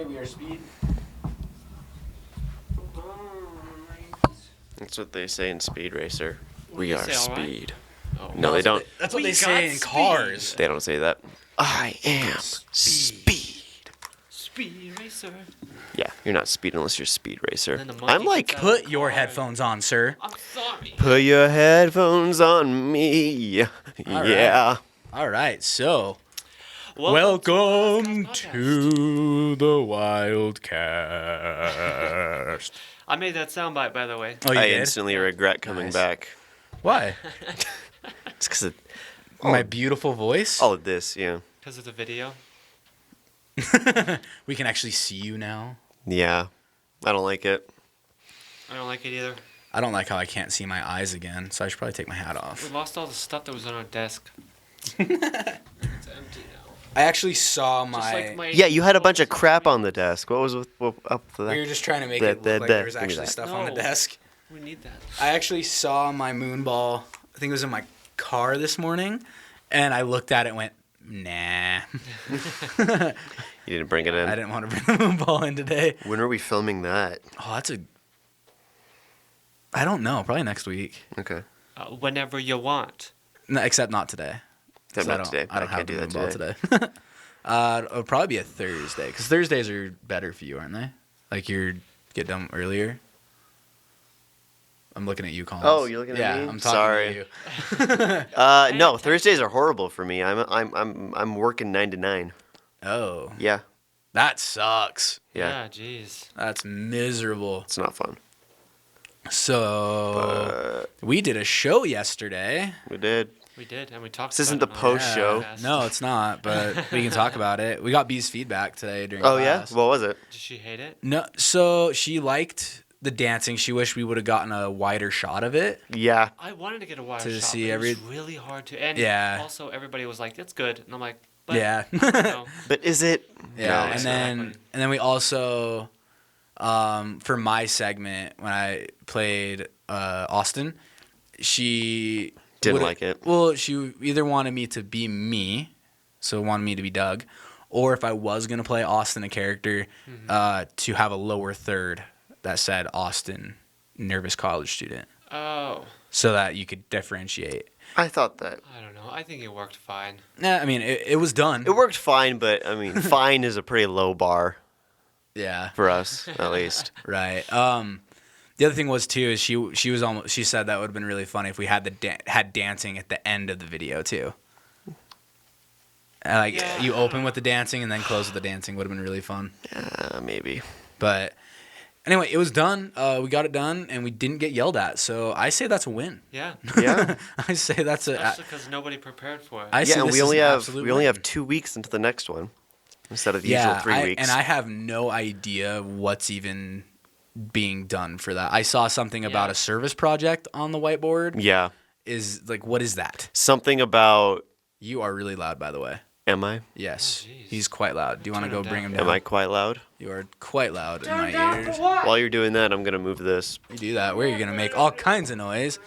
Okay, we are speed. That's what they say in Speed Racer. We do they are say, all right? speed. Oh. No, they don't. That's what We they say got in speed. cars. They don't say that. I am speed. Speed Racer. Yeah, you're not speed unless you're Speed Racer. And then the monkey I'm like, gets out of Put the your car. headphones on, sir. I'm sorry. put your headphones on me. All Yeah. All right, so Welcome welcome to the Wildcast. I made that soundbite, by the way. Oh, you I did? instantly regret coming Nice. back. Why? It's because of My beautiful voice? all of this, yeah. Because of the video. We can actually see you now. Yeah. I don't like it. I don't like it either. I don't like how I can't see my eyes again, so I should probably take my hat We off. lost all the stuff that was on our desk. It's empty now. I actually saw Just my... like my... Yeah, you had a bunch of crap on the desk. What was up with We were that? just trying to make That- it that- look like that- there was give me actually that. stuff on the No. desk. We need that. I actually saw my moon ball, I think it was in my car this morning, and I looked at it and went, nah. You didn't bring it in. I didn't want to bring the moon ball in today. When are we filming that? Oh, that's a... I don't know. Probably next week. Okay. Whenever you want. No, except not today. Except 'Cause not I don't, today. I don't I have can't the do moon that ball today. It'll probably be a Thursday, because Thursdays are better for you, aren't they? Like you get done earlier. I'm looking at you, Collins. Oh, you're looking at me? Yeah, I'm talking Sorry. to you. No, Thursdays are horrible for me. I'm working 9 to 9. Oh, Yeah. that sucks. Yeah. Jeez. That's miserable. It's not fun. So we did a show yesterday. We did. We did, and we talked This isn't about the it on post show. podcast. No, it's not, but we can talk about it. We got B's feedback today during Oh, yeah? class. What was it? Did she hate it? No, so she liked the dancing. She wished we would have gotten a wider shot of it. Yeah. I wanted to get a wire To shot, see but every- it was really hard to. And Yeah. also, everybody was like, "It's good," and I'm like, but, Yeah. no. But is it? Yeah, No, and it's then we also, for my segment when I played Austin, she Didn't would've- like it. Well, she either wanted me to be me, so wanted me to be Doug, or if I was gonna play Austin, a character, to have a lower third that said Austin, nervous college student, Oh, so that you could differentiate. I thought that. I don't know. I think it worked fine. Nah, I mean it was done. It worked fine, but I mean, fine is a pretty low bar Yeah. for us, at least. Right. The other thing was too is she said that would have been really funny if we had had dancing at the end of the video too. Like Yeah. you open with the dancing and then close with the dancing would have been really fun. Maybe. But anyway, it was done. We got it done and we didn't get yelled at. So I say that's a win. Yeah, Yeah. I say that's a. especially because nobody prepared for it. I say Yeah, and this we is only an have absolute we only win. have 2 weeks into the next one instead of the Yeah, usual 3 weeks. and I have no idea what's even being done for that. I saw something about Yeah. a service project on the whiteboard. Yeah. Is like, what is that? Something about. You are really loud, by the way. Am I? Yes, Oh, jeez. he's quite loud. Do you want to Turn go him bring him down. down? Am I quite loud? You are quite loud in my ears. While you're doing that, I'm gonna move this. You do that, where you're gonna make all kinds of noise.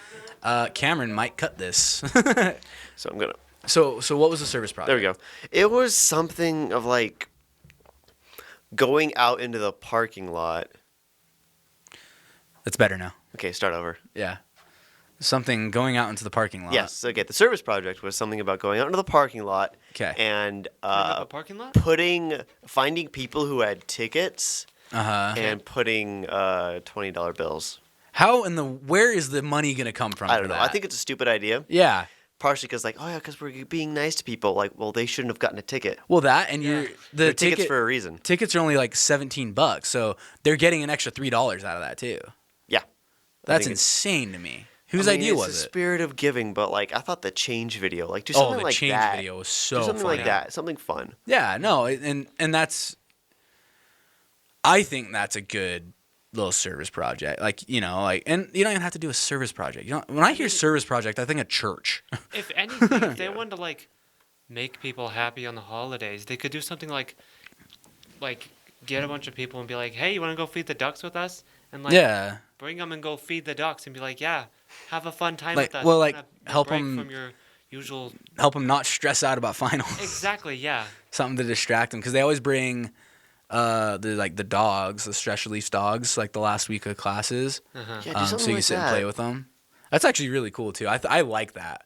Cameron might cut this. So I'm gonna. So what was the service project? There we go. It was something of like going out into the parking lot. That's better now. Okay, start over. Yeah, something going out into the parking lot. Yes. Okay. The service project was something about going out into the parking lot. 'Kay. And Bring up a parking lot? finding people who had tickets and putting $20 bills. How in the where is the money gonna come from? I for don't know. that? I think it's a stupid idea. Yeah. Partially because like, oh yeah, because we're being nice to people. Like, well, they shouldn't have gotten a ticket. Well, that and Yeah. the They're tickets for a reason. tickets are only like $17, so they're getting an extra $3 out of that too. Yeah. That's think it's- insane to me. Whose I mean, idea it's was the it? spirit of giving, but like I thought the change video, like do Oh, something the like change that. video was so do something funny. like that, something fun. Yeah, no, and that's. I think that's a good little service project. Like and you don't even have to do a service project. When I hear service project, I think a church. If anything, if they wanted to like make people happy on the holidays, they could do something like get a bunch of people and be like, "Hey, you want to go feed the ducks with us?" And like Yeah, bring them and go feed the ducks and be like, "Yeah, have a fun time Like, with us." well, You like, wanna help break 'em- from your usual. help them not stress out about finals. Exactly. Yeah. Something to distract them because they always bring the dogs, the stress release dogs, like the last week of classes. Uh-huh. Yeah, do something So you can like sit and that. play with them. That's actually really cool too. I like that.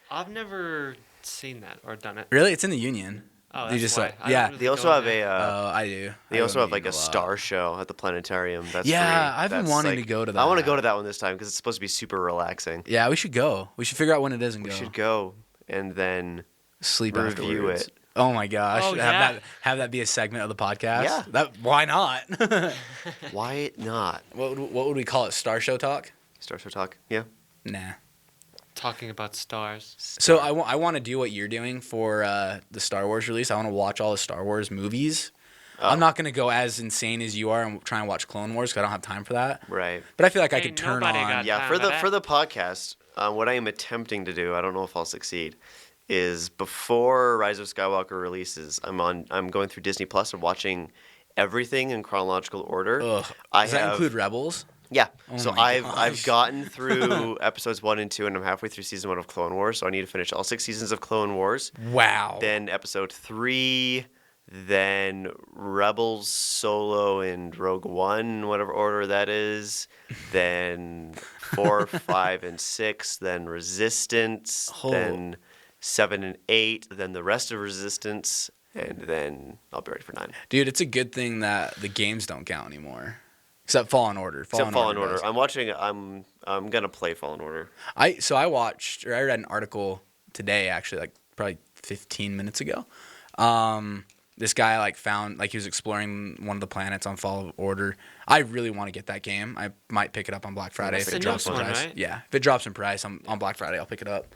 I've never seen that or done it. Really, it's in the Union. Oh, You that's just why. like I don't yeah. really They also go have there. I do. They I also go have to like the a Union lot. star show at the planetarium. That's Yeah, free. I've been That's, wanting like- to go to I want to that. go to that one this time because it's supposed to be super relaxing. Yeah, we should go. We should figure out when it is and We go. should go and then Sleep review afterwards. it. Oh my gosh! Oh, yeah. Have that be a segment of the podcast. Yeah. Why not? Why not? what would we call it? Star Show talk? Star Show talk. Yeah. Nah. Talking about stars. So I want to do what you're doing for the Star Wars release. I want to watch all the Star Wars movies. Oh. I'm not going to go as insane as you are and try and watch Clone Wars because I don't have time for that. Right. But I feel like I Hey, could turn nobody on. got- Yeah. time For for the that. for the podcast, what I am attempting to do, I don't know if I'll succeed, is before Rise of Skywalker releases, I'm going through Disney Plus and watching everything in chronological order. Ugh. Does that include Rebels? Yeah. Oh So my I've gosh. gotten through episodes 1 and 2, and I'm halfway through season 1 of Clone Wars. So I need to finish all 6 seasons of Clone Wars. Wow. Then episode 3, then Rebels, Solo, and Rogue One, whatever order that is. Then 4, 5, and 6. Then Resistance. Oh. Then 7 and 8. Then the rest of Resistance. And then I'll be ready for 9. Dude, it's a good thing that the games don't count anymore. Except Fallen Order. Except Fallen does. Order. I'm watching. I'm gonna play Fallen Order. I read an article today, actually, like probably 15 minutes ago. This guy he was exploring one of the planets on Fallen Order. I really want to get that game. I might pick it up on Black Friday That's if the it drops in newest one, price. right? Yeah, if it drops in price on Black Friday, I'll pick it up.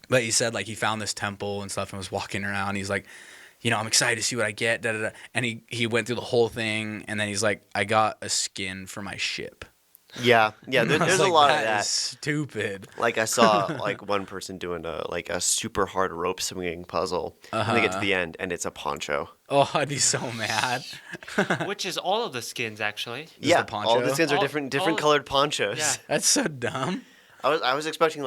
But he said he found this temple and stuff and was walking around. He's like, I'm excited to see what I get. Da, da, da. And he went through the whole thing, and then he's like, I got a skin for my ship. Yeah. I was There's like, a lot of that that. is stupid. Like I saw one person doing a super hard rope swinging puzzle, and they get to the end, and it's a poncho. Oh, I'd be so mad. Which is all of the skins, actually. Yeah, the all the poncho? skins are All- different all- colored ponchos. Yeah. That's so dumb. I was expecting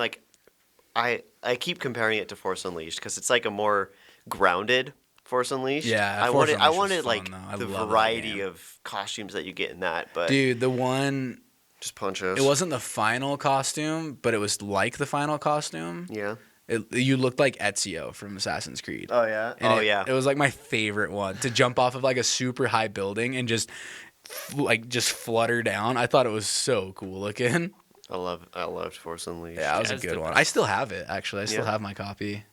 I keep comparing it to Force Unleashed because it's like a more grounded Force Unleashed. Yeah, I Force wanted Unleashed was fun, though. I the love that variety game. of costumes that you get in that, but Dude, the one, just ponchos. it wasn't the final costume, but it was like the final costume. Yeah. You looked like Ezio from Assassin's Creed. Oh yeah. And yeah. It was like my favorite one to jump off of a super high building and just flutter down. I thought it was so cool looking. I loved Force Unleashed. Yeah, that was a it's good the one. best. I still have it actually. I still Yeah. have my copy. That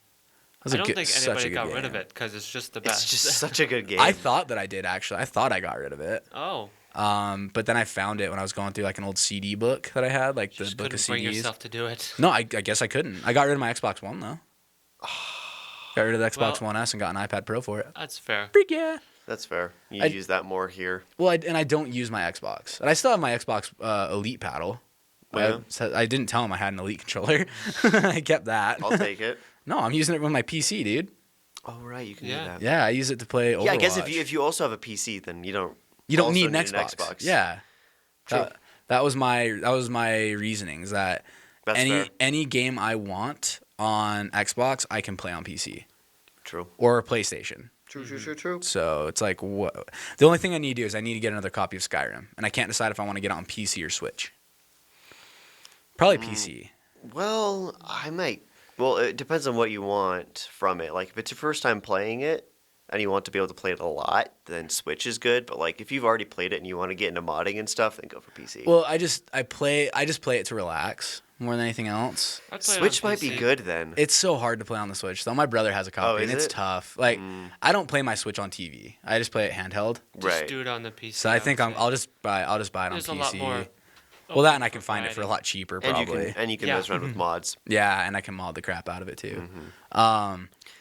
was I don't think such a anybody good got rid game. of it because it's just the best. It's just such a good game. I thought that I did actually. I thought I got rid of it. Oh, But then I found it when I was going through an old CD book that I had, the just book of couldn't bring CDs. yourself to do it. No, I guess I couldn't. I got rid of my Xbox One though. Got rid of the Xbox Well- One S and got an iPad Pro for it. That's fair. Freak yeah. That's fair. You I- use that more here. Well, and I don't use my Xbox, and I still have my Xbox Elite paddle. Oh, yeah? I didn't tell him I had an Elite controller. I kept that. I'll take it. No, I'm using it with my PC, dude. Oh right, you can Yeah. do that. Yeah, I use it to play Overwatch. Yeah, I guess if you also have a PC, then you don't You don't also need an Xbox. Yeah. True. That was my reasonings that That's fair. any game I want on Xbox I can play on PC True. or PlayStation. True. So it's like what the only thing I need to do is I need to get another copy of Skyrim, and I can't decide if I want to get it on PC or Switch. Probably PC. Well, I might. Well, it depends on what you want from it. Like if it's your first time playing it and you want to be able to play it a lot, then Switch is good. But like if you've already played it and you want to get into modding and stuff, then go for PC. Well, I just play it to relax more than anything else. I'd play it Switch on might be PC. good then. It's so hard to play on the Switch. Though my brother has a copy, and is it's it? tough. Like I don't play my Switch on TV. I just play it handheld. Just Right. do it on the PC. So I think would say. I'll just buy it on There's PC. a lot more. Well, that and I open can find it for a variety. lot cheaper, And probably. you can Yeah. mess around with mods. Yeah, and I can mod the crap out of it too.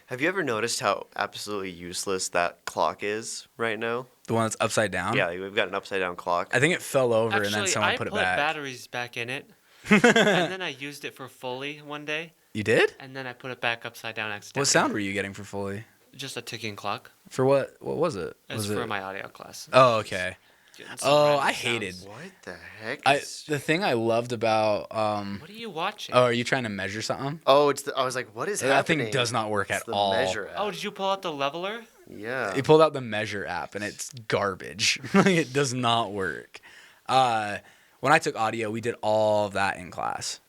Have you ever noticed how absolutely useless that clock is right now? The one that's upside down. Yeah, we've got an upside down clock. I think it fell over Actually, and then someone I put it back. batteries back in it, and then I used it for Foley one day, You did? and then I put it back upside down accidentally. What sound were you getting for Foley? Just a ticking clock. For what? What was it? It's Was for it? my audio class. Oh, okay. Getting some Oh, random I sounds. hated. What the heck? The thing I loved about What are you watching? oh, are you trying to measure something? I was like, what is That happening? thing does not work It's at the all. Measure app. Oh, did you pull out the leveler? Yeah. He pulled out the Measure app, and it's garbage. It does not work. When I took audio, we did all of that in class.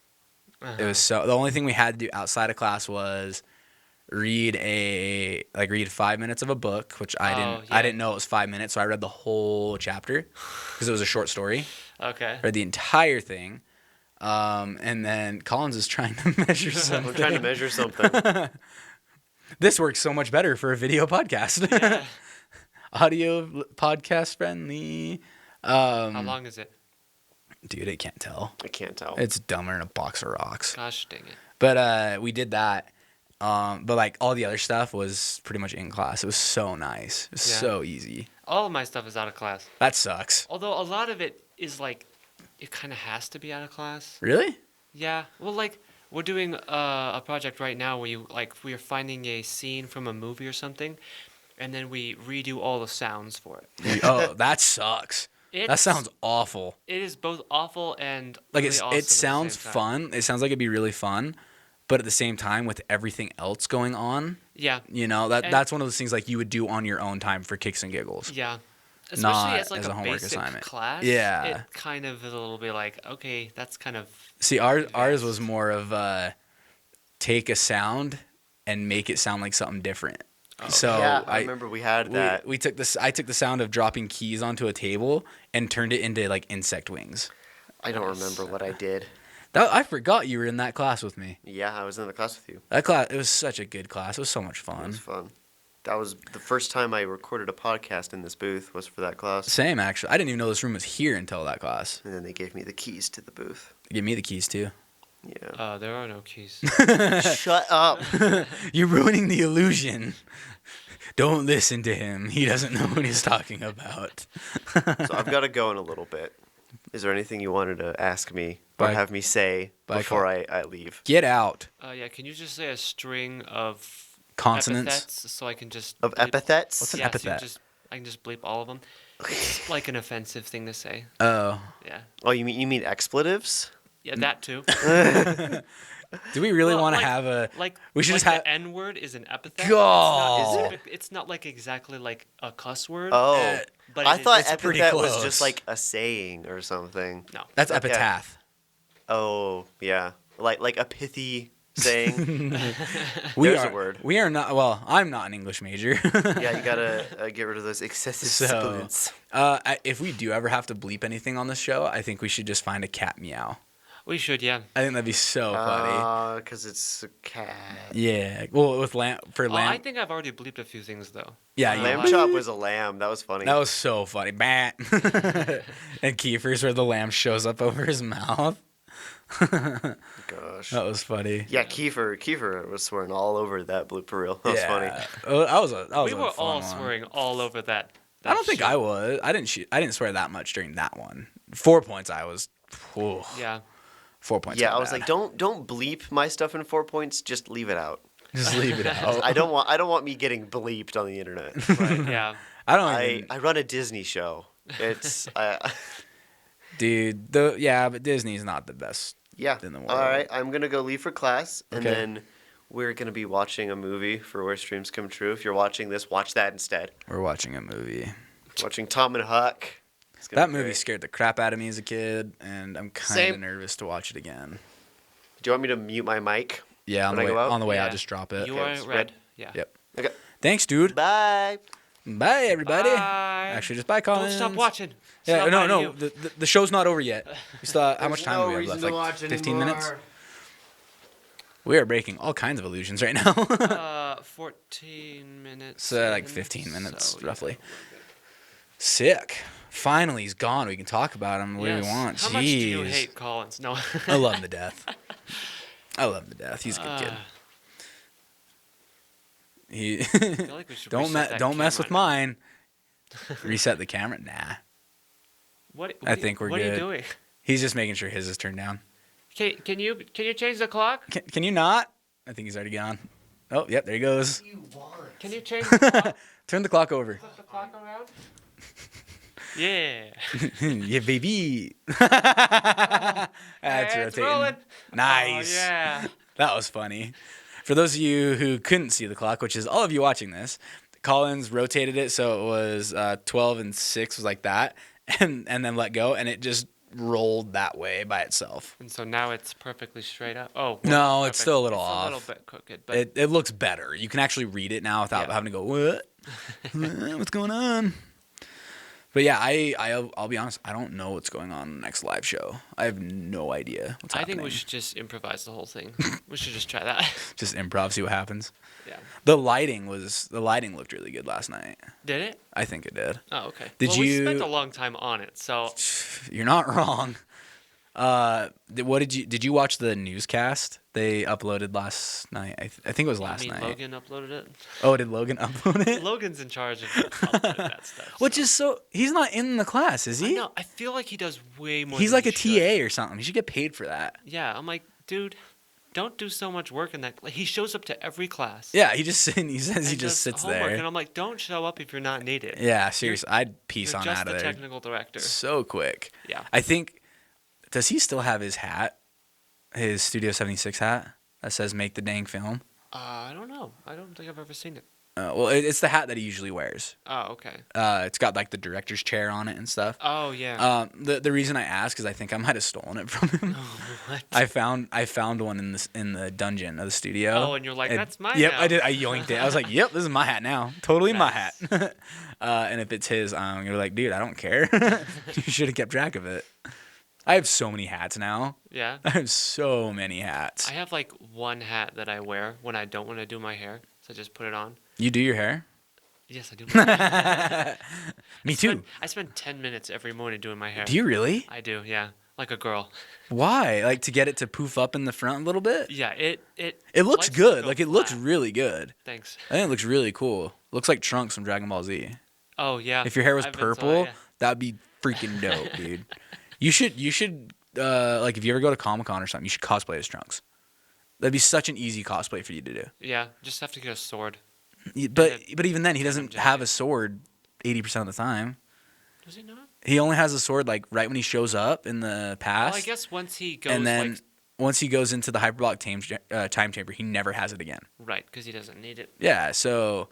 It was the only thing we had to do outside of class was read 5 minutes of a book, which I didn't know it was 5 minutes, so I read the whole chapter because it was a short story. Okay. Read the entire thing. And then Collins is trying to measure something. I'm trying to measure something. This works so much better for a video podcast. Yeah. Audio podcast friendly. How long is it? Dude, it can't tell. I can't tell. It's dumber than a box of rocks. Gosh dang it. But we did that. But like all the other stuff was pretty much in class. It was so nice. It was so easy. All of my stuff is out of class. That sucks. Although a lot of it is like, it kind of has to be out of class. Really? Yeah. Well, like, we're doing a project right now where we are finding a scene from a movie or something, and then we redo all the sounds for it. Oh, that sucks. That sounds awful. It is both awful and Like really awesome it sounds at the same time. fun. It sounds like it'd be really fun, but at the same time, with everything else going on, Yeah. That's one of those things like you would do on your own time for kicks and giggles. Yeah. Especially Not as like as a a homework basic assignment. class. Yeah. It kind of is a little bit like, okay, that's kind of. See, ours was more of take a sound and make it sound like something different. So yeah, I remember we had that. We took this. I took the sound of dropping keys onto a table and turned it into like insect wings. I don't remember what I did. I forgot you were in that class with me. Yeah, I was in the class with you. That class, it was such a good class. It was so much It fun. was fun. That was the first time I recorded a podcast in this booth was for that class. Same, actually. I didn't even know this room was here until that class. And then they gave me the keys to the booth. Give me the keys too. Yeah. There are no keys. Shut up. You're ruining the illusion. Don't listen to him. He doesn't know what he's talking about. So I've got to go in a little bit. Is there anything you wanted to ask me or Bye. have me say Bye, before I leave? Get out. Yeah, can you just say a string of Consonants. epithets so I can just Of bleep- epithets? What's an yeah, so epithet? I can just bleep all of them. It's like an offensive thing to say. Oh. Yeah. Oh, you mean expletives? Yeah, that too. Do we really Well, want to like- have a... Like We should like just have- the N word is an epithet. God. It's not like exactly like a cuss word. Oh. but I it is- thought it's pretty epithet was close. just like a saying or something. no. That's Okay. epitaph. Oh, yeah. Like a pithy saying. There's a word. We are not... Well, I'm not an English major. Yeah, you gotta get rid of those excessive So, sibilants. if we do ever have to bleep anything on this show, I think we should just find a cat meow. We should, yeah. I think that'd be so funny. Because it's a cat. Yeah. Well, with lamb I lamb. think I've already bleeped a few things though. Yeah, you Lamb might. chop was a lamb. That was funny. That was so funny. Bat. And Kiefer's where the lamb shows up over his mouth. Gosh. That was funny. Yeah, Kiefer was swearing all over that blooper reel. That was funny. Oh, that was a We were fun all one. swearing all over that. I don't think shit. I was. I didn't swear that much during that one. 4 points I was. Whew, Yeah. 4 points. Yeah, were I was bad. like, don't bleep my stuff in 4 points. Just leave it out. Just leave it out. I don't want me getting bleeped on the internet. Right. Yeah. I don't even, I run a Disney show. It's dude. But Disney's not the best. yeah. In the world. All right, I'm gonna go leave for class, and Okay. then we're gonna be watching a movie for Where Streams Come True. If you're watching this, watch that instead. We're watching a movie. Watching Tom and Huck. It's gonna That be movie great. scared the crap out of me as a kid, and I'm kind Same. of nervous to watch it again. Do you want me to mute my mic? Yeah, When I go out? on the way Yeah. out, just drop it. You Okay, are it's red. red. Yeah. Yep. Okay. Thanks, dude. Bye. Bye, everybody. Bye. Actually, just bye, Collins. Don't stop watching. It's Yeah, not no, by no. you. The show's not over yet. We still how much There's time no do we have reason left? to Like watch 15 minutes? anymore. We are breaking all kinds of illusions right now. 14 minutes. So like in, 15 minutes, so, yeah. roughly. Sick. Finally, he's gone. We can talk about him the way we Yes. want. How Jeez. much do you hate Collins? No. I love him to death. I love him to death. He's a good kid. He I feel like we should don't reset that don't mess with camera now. mine. Reset the camera? Nah. I think we're What are good. you doing? He's just making sure his is turned down. Can you change the clock? Can you not? I think he's already gone. Oh, yep, there he goes. Can you change the clock? Turn the clock over. Flip the clock around? Yeah. Yeah, baby. That's Hey, it's rotating. rolling. Nice. Oh, yeah. That was funny. For those of you who couldn't see the clock, which is all of you watching this, Collins rotated it so it was 12 and 6 was like that, and then let go, and it just rolled that way by itself. And so now it's perfectly straight up. Oh, well, No, perfect. it's still a little It's off. a little bit crooked, but It looks better. You can actually read it now without having to go, what? What's going on? But yeah, I'll be honest. I don't know what's going on in the next live show. I have no idea what's happening. I think we should just improvise the whole thing. We should just try that. Just improv, see what happens. Yeah. The lighting looked really good last night. Did it? I think it did. Oh, okay. We spent a long time on it, so. You're not wrong. Did you watch the newscast they uploaded last night? I think it was last night. Logan uploaded it? Oh, did Logan upload it? Logan's in charge of uploading that stuff. Which is he's not in the class, is he? I feel like he does way more. He's than like a he should. TA or something. He should get paid for that. Yeah, I'm like, dude, don't do so much work in that. Like, he shows up to every class. Yeah, he says he just does sits homework, there. And I'm like, don't show up if you're not needed. Yeah, seriously, I'd piece You're on just out of the there. technical director. So quick. Yeah. I think. Does he still have his hat? His Studio 76 hat that says "Make the dang film." I don't know. I don't think I've ever seen it. Well, it's the hat that he usually wears. Oh, okay. It's got like the director's chair on it and stuff. Oh, yeah. The reason I ask is I think I might have stolen it from him. Oh, what? I found one in the dungeon of the studio. Oh, and you're like, that's mine Yep, now. I did. I yoinked it. I was like, yep, this is my hat now. Totally my hat. Nice. And if it's his, you're like, dude, I don't care. You should have kept track of it. I have so many hats now. Yeah. I have so many hats. I have like one hat that I wear when I don't want to do my hair, so I just put it on. You do your hair? Yes, I do. My hair. Me too. I spend 10 minutes every morning doing my hair. Do you really? I do, yeah. Like a girl. Why? Like to get it to poof up in the front a little bit? Yeah, it looks likes to good. go Like it looks flat. really good. Thanks. I think it looks really cool. Looks like Trunks from Dragon Ball Z. Oh, yeah. If your hair was I've been told, purple, yeah. that'd be freaking dope, dude. You should like if you ever go to Comic-Con or something, you should cosplay as Trunks. That'd be such an easy cosplay for you to do. Yeah, just have to get a sword. But even then, he doesn't jacket. have a sword 80% of the time. Does he not? He only has a sword like right when he shows up in the past. Well, I guess once he goes, and then like, once he goes into the hyperbolic time chamber, he never has it again. right, because he doesn't need it. Yeah, so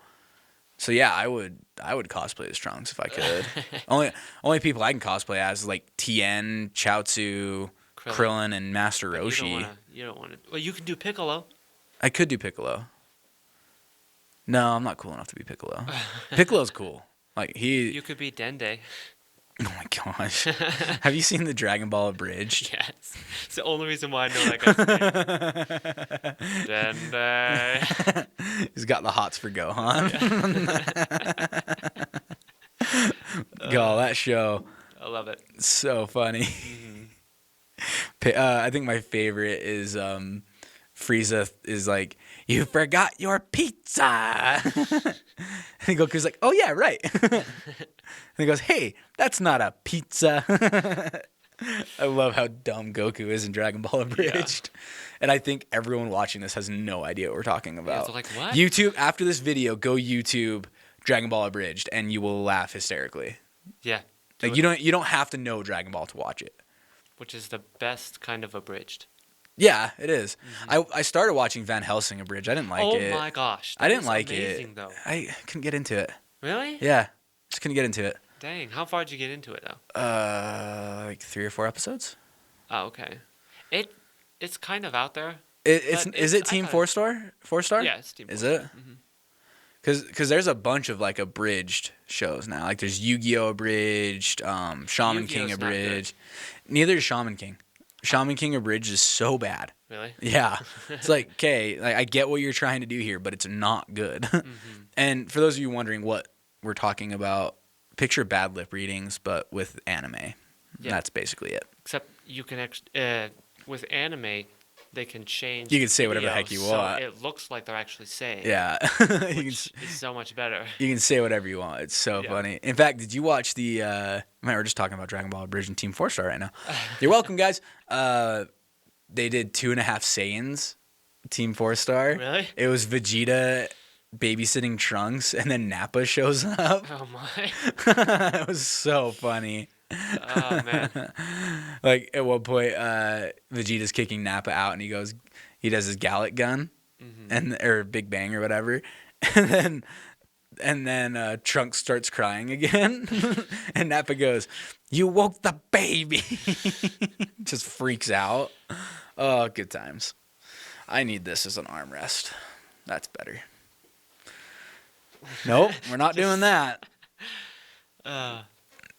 yeah, I would cosplay as Trunks if I could. only people I can cosplay as is like Tien, Chaozu, Krillin, and Master But Roshi. You don't want to. Well, you can do Piccolo. I could do Piccolo. No, I'm not cool enough to be Piccolo. Piccolo's cool. Like You could be Dende. Oh my gosh. Have you seen the Dragon Ball Abridged? Yes. It's the only reason why I know that guy's name. Dende. He's got the hots for Gohan. God, that show, I love it. so funny. I think my favorite is Frieza is like, "You forgot your pizza." And Goku's like, "Oh yeah, right." And he goes, "Hey, that's not a pizza." I love how dumb Goku is in Dragon Ball Abridged. And I think everyone watching this has no idea what we're talking about. they're like, what? YouTube, after this video, go YouTube Dragon Ball Abridged and you will laugh hysterically. Yeah. Like you don't have to know Dragon Ball to watch it. Which is the best kind of abridged. Yeah, it is. I started watching Van Helsing Abridged. I didn't like it. Oh my gosh. I didn't was like amazing, it. Though. I couldn't get into it. Really? Yeah, just couldn't get into it. Dang. How far did you get into it though? Like 3 or 4 episodes. Oh, okay. It's kind of out there. Is it Team 4-star? 4-star? Yeah, it's Team 4. Is it? Because there's a bunch of like abridged shows now. Like there's Yu-Gi-Oh! Abridged, Shaman Yu-Gi-Oh's King not Abridged. Neither is Shaman King. Shaman King Abridged is so bad. Really? Yeah. It's like, okay, like, I get what you're trying to do here, but it's not good. And for those of you wondering what we're talking about, picture bad lip readings, but with anime. Yeah. That's basically it. Except you can actually, with anime, they can change. You can say whatever the heck you videos, want. So it looks like they're actually saying. Yeah. Which is so much better. You can say whatever you want. It's so Yeah. funny. In fact, did you watch the man, we're just talking about Dragon Ball Abridged and Team 4-star right now. You're welcome, guys. They did 2.5 Saiyans, Team 4-star. Really? It was Vegeta babysitting Trunks, and then Nappa shows up. Oh my. It was so funny. Oh man. Like at one point, Vegeta's kicking Nappa out, and he does his Gallic gun, or Big Bang or whatever, and then And then Trunks starts crying again. And Nappa goes, "You woke the baby." Just freaks out. Oh, good times. I need this as an armrest. That's better. Nope, we're not doing that.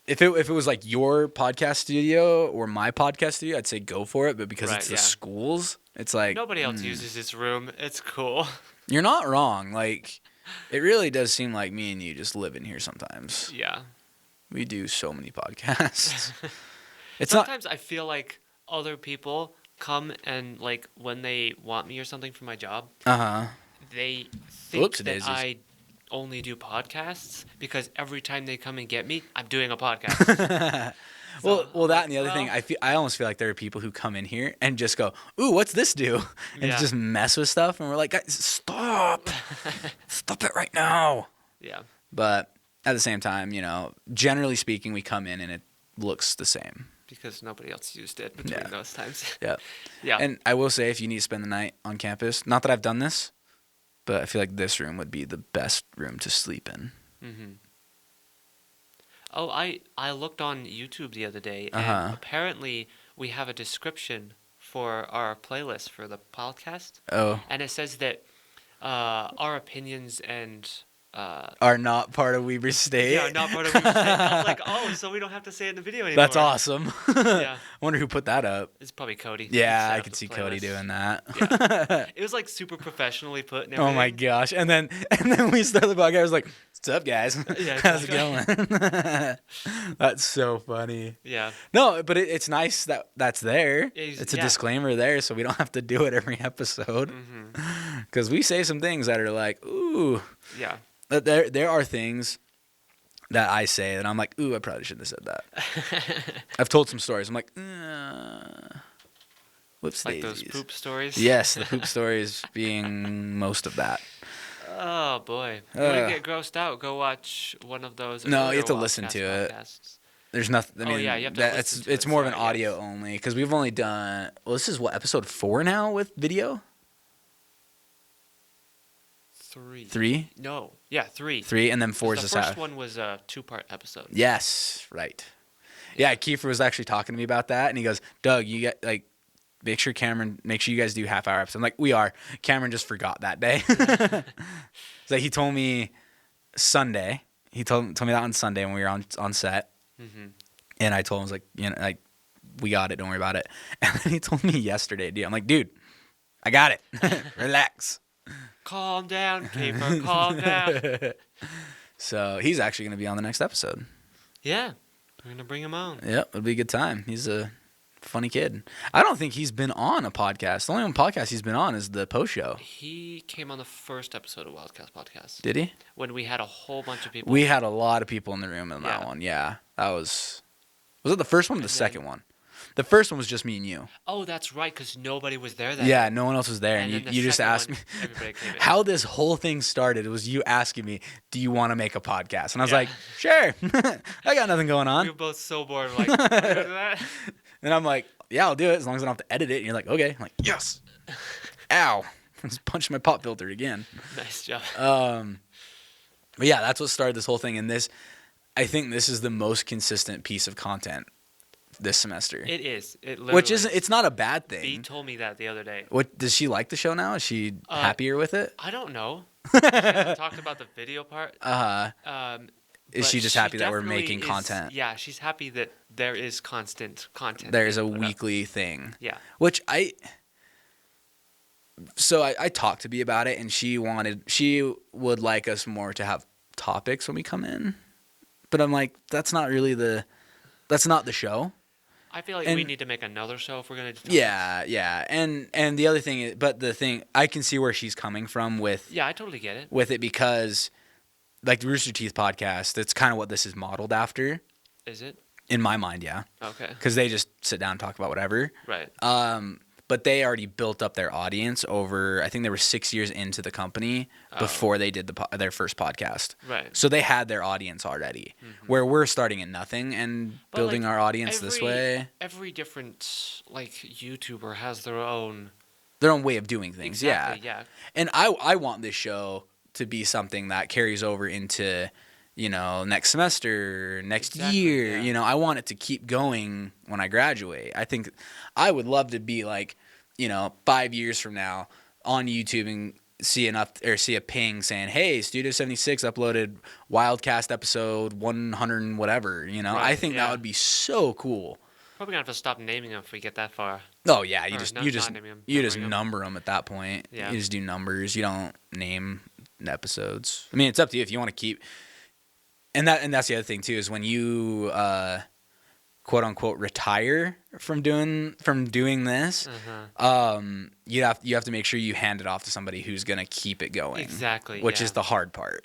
If it was like your podcast studio or my podcast studio, I'd say go for it. But because it's the schools, it's like... Nobody else uses this room. It's cool. You're not wrong. Like, it really does seem like me and you just live in here sometimes. Yeah. We do so many podcasts. Sometimes I feel like other people come and, like, when they want me or something for my job, they think that I only do podcasts because every time they come and get me, I'm doing a podcast. Well, that and the other thing, I almost feel like there are people who come in here and just go, "Ooh, what's this do?" And just mess with stuff, and we're like, "Guys, stop it right now." Yeah. But at the same time, generally speaking, we come in and it looks the same because nobody else used it between those times. Yeah. Yeah. And I will say, if you need to spend the night on campus, not that I've done this, but I feel like this room would be the best room to sleep in. Mm-hmm. Oh, I looked on YouTube the other day, and apparently we have a description for our playlist for the podcast. Oh. And it says that our opinions and... are not part of Weber State? Yeah, not part of Weber State. I was like, oh, so we don't have to say it in the video anymore. That's awesome. Yeah. I wonder who put that up. It's probably Cody. Yeah, I could see Cody doing that. Yeah. It was like super professionally put and everything. Oh my gosh. And then we started the podcast. I was like, "What's up, guys? Yeah, how's it going?" That's so funny. Yeah. No, but it's nice that that's there. It's a yeah. disclaimer there, so we don't have to do it every episode. Because we say some things that are like, ooh. Yeah. There are things that I say that I'm like, ooh, I probably shouldn't have said that. I've told some stories. I'm like, whoops, like daisies. those poop stories? Yes, the poop stories being most of that. Oh, boy. You want to get grossed out, go watch one of those. No, you have to listen to it. There's nothing. I mean, you have to listen to it. It's more of an audio only because we've only done. Well, this is what, episode 4 now with video. 3? No. Yeah, 3. 3, and then 4 is the first one was a 2-part episode. Yes, right. Yeah, Kiefer was actually talking to me about that, and he goes, "Doug, you get make sure you guys do half-hour episodes." I'm like, "We are." Cameron just forgot that day. So he told me Sunday. He told me that on Sunday when we were on set, and I told him, I was like, "We got it. Don't worry about it." And then he told me yesterday, dude. I'm like, "Dude, I got it. Relax." Calm down, Kiefer. Calm down. So he's actually going to be on the next episode. Yeah. We're going to bring him on. Yep. It'll be a good time. He's a funny kid. I don't think he's been on a podcast. The only one podcast he's been on is the post show. He came on the first episode of Wildcast Podcast. Did he? When we had a whole bunch of people. We had a lot of people in the room in that one. Yeah. That was it the first one or the second one? The first one was just me and you. Oh, that's right, because nobody was there Yeah, no one else was there. And you just asked me how this whole thing started. It was you asking me, "Do you want to make a podcast?" And I was like, "Sure." I got nothing going on. We were both so bored. Like, "Want to do that?" And I'm like, "Yeah, I'll do it as long as I don't have to edit it." And you're like, "Okay." I'm like, "Yes." Ow. I just punched my pop filter again. Nice job. But yeah, that's what started this whole thing. And I think this is the most consistent piece of content this semester. It is. It's not a bad thing. Bea told me that the other day. What does she like the show now? Is she happier with it? I don't know. She hasn't talked about the video part. Is she just happy that we're making content? Yeah, she's happy that there is constant content. There is a weekly thing. Yeah. Which I talked to Bea about it, and she would like us more to have topics when we come in. But I'm like, that's not the show. I feel like we need to make another show if we're going to do topics. Yeah. And the other thing is, I can see where she's coming from with. Yeah, I totally get it. With it because, like the Rooster Teeth podcast, that's kind of what this is modeled after. Is it? In my mind, yeah. Okay. Because they just sit down and talk about whatever. Right. But they already built up their audience over, I think they were 6 years into the company before they did their first podcast. Right. So they had their audience already, where we're starting at nothing and building our audience this way. Every different YouTuber has their own way of doing things. Exactly, yeah. And I want this show to be something that carries over into, next semester, next Exactly, year. yeah. I want it to keep going when I graduate. I think I would love to be like, 5 years from now on YouTube and see a ping saying, "Hey, Studio 76 uploaded Wildcast episode 100 and whatever." I Right, think that yeah. would be so cool. Probably gonna have to stop naming them if we get that far. Oh yeah, Or you just not naming 'em, you just numbering 'em. number them at that point. Yeah. You just do numbers. You don't name episodes. I mean, it's up to you if you want to keep. And that's the other thing too, is when you quote unquote retire from doing this, you have to make sure you hand it off to somebody who's gonna keep it going. Exactly. Which yeah. is the hard part.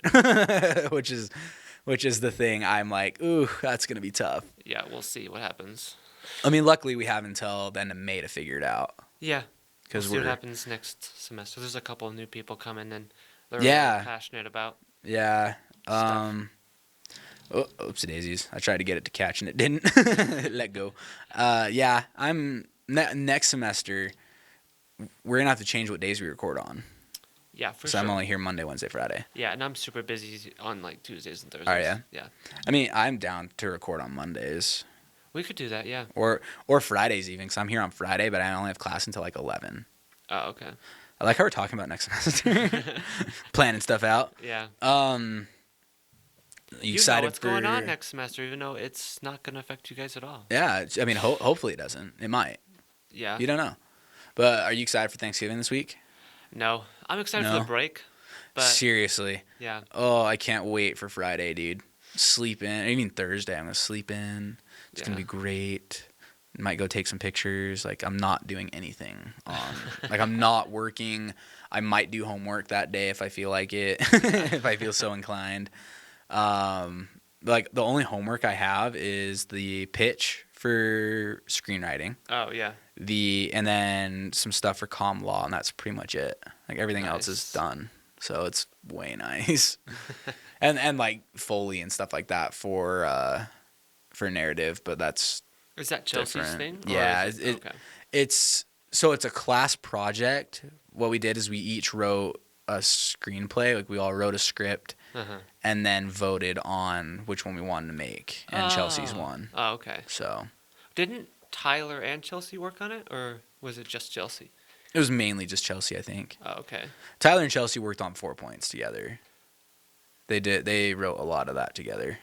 which is the thing. I'm like, ooh, that's gonna be tough. Yeah, we'll see what happens. I mean, luckily we have until the end of May to figure it out. Yeah. Because we'll see what happens next semester. There's a couple of new people coming and they're Yeah. really passionate about Yeah. stuff. Oopsie daisies. I tried to get it to catch and it didn't. Let go. Yeah, I'm next semester. We're gonna have to change what days we record on. Yeah, for So sure. I'm only here Monday, Wednesday, Friday. Yeah, and I'm super busy on like Tuesdays and Thursdays. Oh, yeah? Yeah. I mean, I'm down to record on Mondays We could do that, yeah. or Fridays even, because I'm here on Friday, but I only have class until like 11. Oh, okay. I like how we're talking about next semester, planning stuff out. Yeah. You know excited what's for going on next semester, even though it's not going to affect you guys at all. Yeah, I mean, hopefully it doesn't. It might. Yeah. You don't know. But are you excited for Thanksgiving this week? No. I'm excited for No? the break, but Seriously. yeah. Oh, I can't wait for Friday, dude. Sleep in. Even Thursday, I'm going to sleep in. It's going to Yeah. be great. Might go take some pictures. Like, I'm not doing anything on. Like, I'm not working. I might do homework that day if I feel like it, if I feel so inclined. Like, the only homework I have is the pitch for screenwriting. Oh, yeah. And then some stuff for comm law, and that's pretty much it. Like, everything else is Nice. done. So it's way nice. and like Foley and stuff like that for narrative, but that's Is that Chelsea's different. thing? Or Yeah, is it, okay. it's a class project. What we did is we each wrote a screenplay. Like, we all wrote a script Uh-huh. and then voted on which one we wanted to make, and Chelsea's won. Oh, okay. So Didn't Tyler and Chelsea work on it, or was it just Chelsea? it was mainly just Chelsea, I think. Oh, okay. Tyler and Chelsea worked on 4 Points together. They wrote a lot of that together.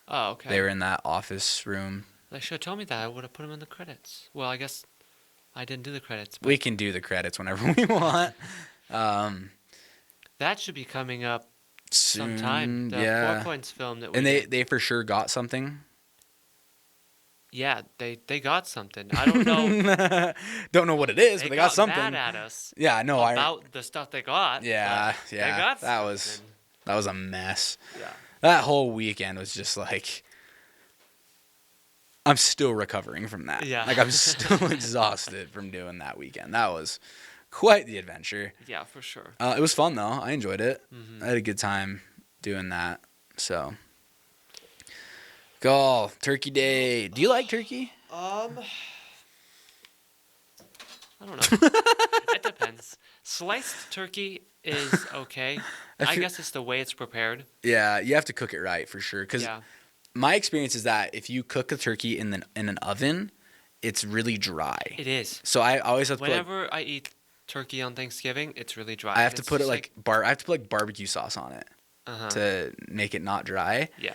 Oh, okay. They were in that office room. They should have told me that. I would have put them in the credits. Well, I guess I didn't do the credits. But We can do the credits whenever we want. that should be coming up Soon, sometime. The yeah. 4 Points film that we And did. they for sure got something. Yeah, they got something. I don't know. Don't know what it is, but they got something. mad at us Yeah, no, about the stuff they got. Yeah, but yeah. They got that something. was a mess. Yeah. That whole weekend was just like, I'm still recovering from that. Yeah. Like, I'm still exhausted from doing that weekend. That was quite the adventure. Yeah, for sure. It was fun though. I enjoyed it. Mhm. I had a good time doing that. So, go Turkey Day. Do you like turkey? I don't know. It depends. Sliced turkey is okay. I guess it's the way it's prepared. Yeah, you have to cook it right for sure. Because Yeah. my experience is that if you cook a turkey in an oven, it's really dry. It is. So I always have to Whenever I eat turkey on Thanksgiving, it's really dry. I have And to it's put it just I have to put like barbecue sauce on it uh-huh. to make it not dry. Yeah.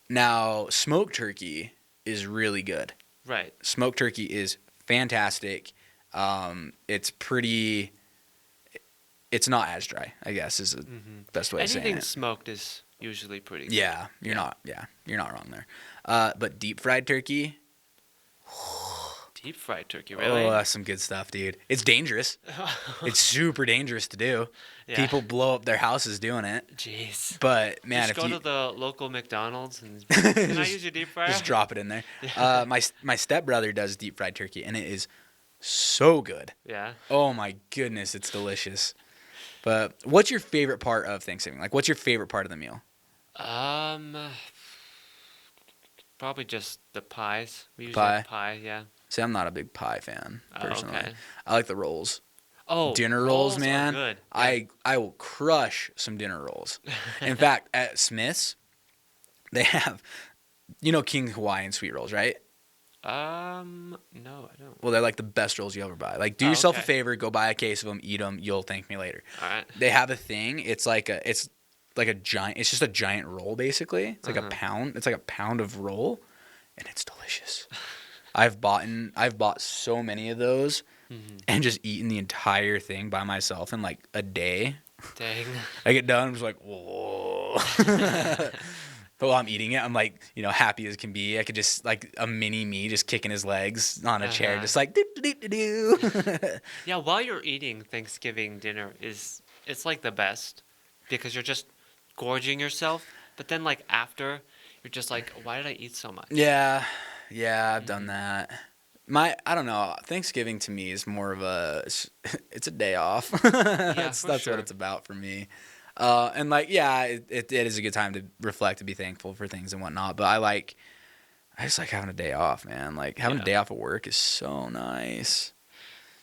Now, smoked turkey is really good. Right. Smoked turkey is fantastic. It's not as dry, I guess, is the best way of saying Anything it. smoked is usually pretty good. Yeah, you're not wrong there. But deep fried turkey, Deep fried turkey, really? oh, that's some good stuff, dude. It's dangerous. It's super dangerous to do. Yeah. People blow up their houses doing it. Jeez. But man, Just if go you to the local McDonald's and can I use your deep fryer? just drop it in there. My stepbrother does deep fried turkey, and it is so good. Yeah. Oh my goodness, it's delicious. But what's your favorite part of Thanksgiving? Like, what's your favorite part of the meal? Probably just the pies. We usually Pie? have pie, yeah. See, I'm not a big pie fan, Oh, personally. okay. I like the rolls. dinner rolls, man. Are good. Yeah. I will crush some dinner rolls. In fact, at Smith's, they have, King Hawaiian sweet rolls, right? No, I don't. Well, they're like the best rolls you'll ever buy. Like, do yourself a favor, go buy a case of them, eat them. You'll thank me later. All right. They have a thing. It's like a giant. It's just a giant roll, basically. It's like a pound. It's like a pound of roll, and it's delicious. I've bought so many of those, and just eaten the entire thing by myself in like a day. Dang. I get done, I'm just like, whoa. But while I'm eating it, I'm like, happy as can be. I could just, like, a mini me just kicking his legs on a chair, just like, do. Yeah, while you're eating Thanksgiving dinner, it's like the best because you're just gorging yourself. But then, like, after, you're just like, why did I eat so much? Yeah, I've done that. I don't know. Thanksgiving to me is more of it's a day off. That's sure. What it's about for me. And like, yeah, it is a good time to reflect, to be thankful for things and whatnot. But I just like having a day off, man. Like having a day off of work is so nice.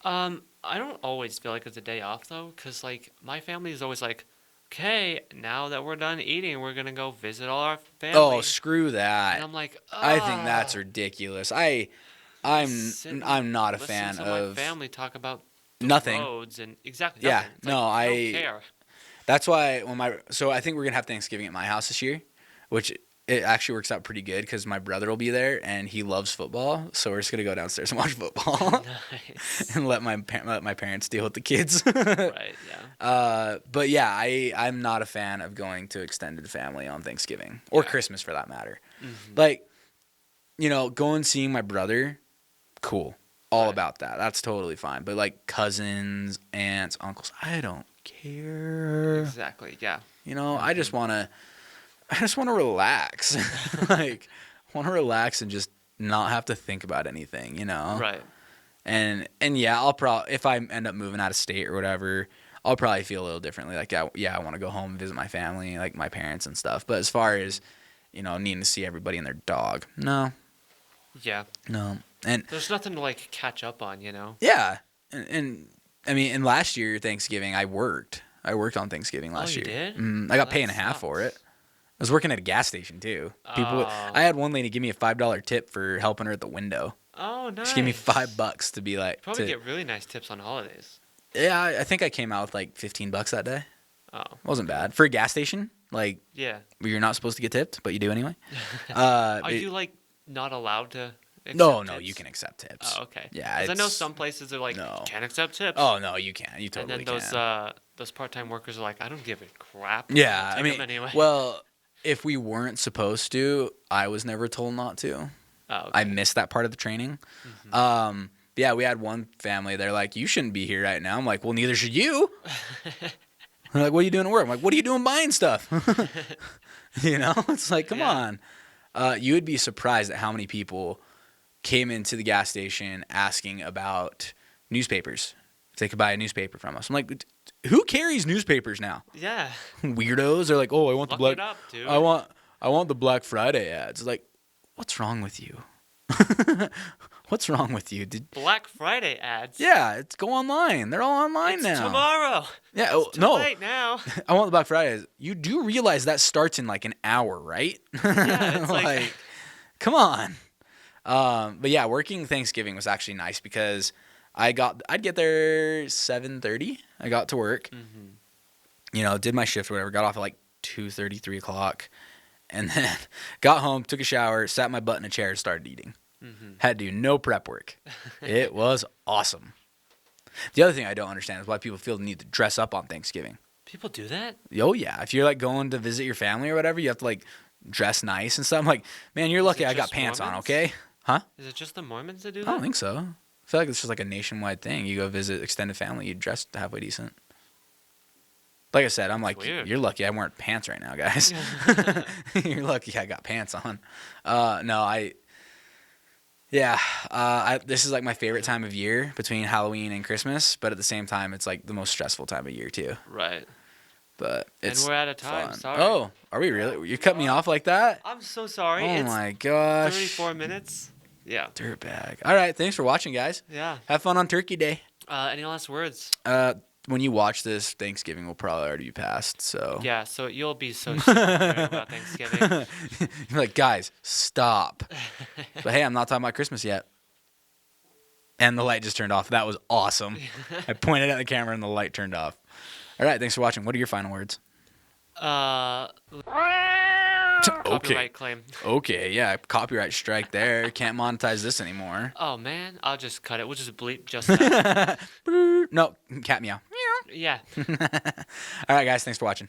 I don't always feel like it's a day off though, because like my family is always like, okay, now that we're done eating, we're gonna go visit all our family. Oh, screw that! And I'm like, I think that's ridiculous. I'm not a fan of my family talk about nothing. Roads and exactly. Yeah, nothing. no, I don't care. That's why so I think we're gonna have Thanksgiving at my house this year, which it actually works out pretty good because my brother will be there and he loves football, so we're just gonna go downstairs and watch football. Nice. And let my parents deal with the kids. Right. Yeah. But yeah, I'm not a fan of going to extended family on Thanksgiving or Christmas for that matter. Mm-hmm. Like, going seeing my brother, cool, all about that. That's totally fine. But like cousins, aunts, uncles, I don't care. Exactly. Yeah. I just want to relax. Like, I want to relax and just not have to think about anything, Right. And yeah, I'll probably, if I end up moving out of state or whatever, I'll probably feel a little differently. Like, I want to go home and visit my family, like my parents and stuff. But as far as, needing to see everybody and their dog, no. Yeah. No. And there's nothing to like catch up on, Yeah. And I mean, and last year Thanksgiving I worked on Thanksgiving last year. Did? I got pay and a half for it. I was working at a gas station too. I had one lady give me a $5 tip for helping her at the window. Oh, nice. She gave me $5 to be like. Probably get really nice tips on holidays. Yeah, I think I came out with like $15 that day. Oh, it wasn't bad for a gas station. Like, yeah, you're not supposed to get tipped, but you do anyway. Are you like not allowed to? No, tips? You can accept tips. Oh, okay. Yeah, because I know some places are like, can't accept tips. Oh no, you can. You totally can. And then those part-time workers are like, I don't give a crap. Yeah, I mean, anyway. Well, if we weren't supposed to, I was never told not to. Oh, okay. I missed that part of the training. Mm-hmm. Yeah, we had one family. They're like, you shouldn't be here right now. I'm like, well, neither should you. They're like, what are you doing at work? I'm like, what are you doing buying stuff? It's like, come on. You would be surprised at how many people came into the gas station asking about newspapers. If they could buy a newspaper from us. I'm like, who carries newspapers now? Yeah. Weirdos. They're like, oh, I want the Black. Look it up, dude. I want the Black Friday ads. It's like, what's wrong with you? What's wrong with you? Black Friday ads? Yeah, it's go online. They're all online now. Tomorrow. Yeah, it's too late now. I want the Black Friday. You do realize that starts in like an hour, right? Yeah, it's like come on. But yeah, working Thanksgiving was actually nice because I'd get there 7:30. I got to work. Mm-hmm. Did my shift or whatever. Got off at like 2:30, 3 o'clock, and then got home, took a shower, sat my butt in a chair, and started eating. Mm-hmm. Had to do no prep work. It was awesome. The other thing I don't understand is why people feel the need to dress up on Thanksgiving. People do that? Oh yeah, if you're like going to visit your family or whatever, you have to like dress nice and stuff. I'm like, man, you're lucky I got pants on, okay? Huh? Is it just the Mormons that do that? I don't think so. I feel like it's just like a nationwide thing. You go visit extended family, you dress halfway decent. Like I said, I'm like, you're lucky I'm wearing pants right now, guys. You're lucky I got pants on. This is like my favorite time of year between Halloween and Christmas, but at the same time, it's like the most stressful time of year too. Right. But it's and we're out of time. Fun. Sorry. Oh, are we really? You cut me off like that? I'm so sorry. Oh my gosh. 34 minutes. Yeah. Dirtbag. All right. Thanks for watching, guys. Yeah. Have fun on Turkey Day. Any last words? When you watch this, Thanksgiving will probably already be past. So yeah, so you'll be so stupid about Thanksgiving. You're like, guys, stop. But hey, I'm not talking about Christmas yet. And the light just turned off. That was awesome. I pointed at the camera and the light turned off. All right, thanks for watching. What are your final words? Copyright claim. Okay, yeah, copyright strike there. Can't monetize this anymore. Oh man, I'll just cut it. We'll just bleep just that. No, cat meow. Yeah. All right, guys, thanks for watching.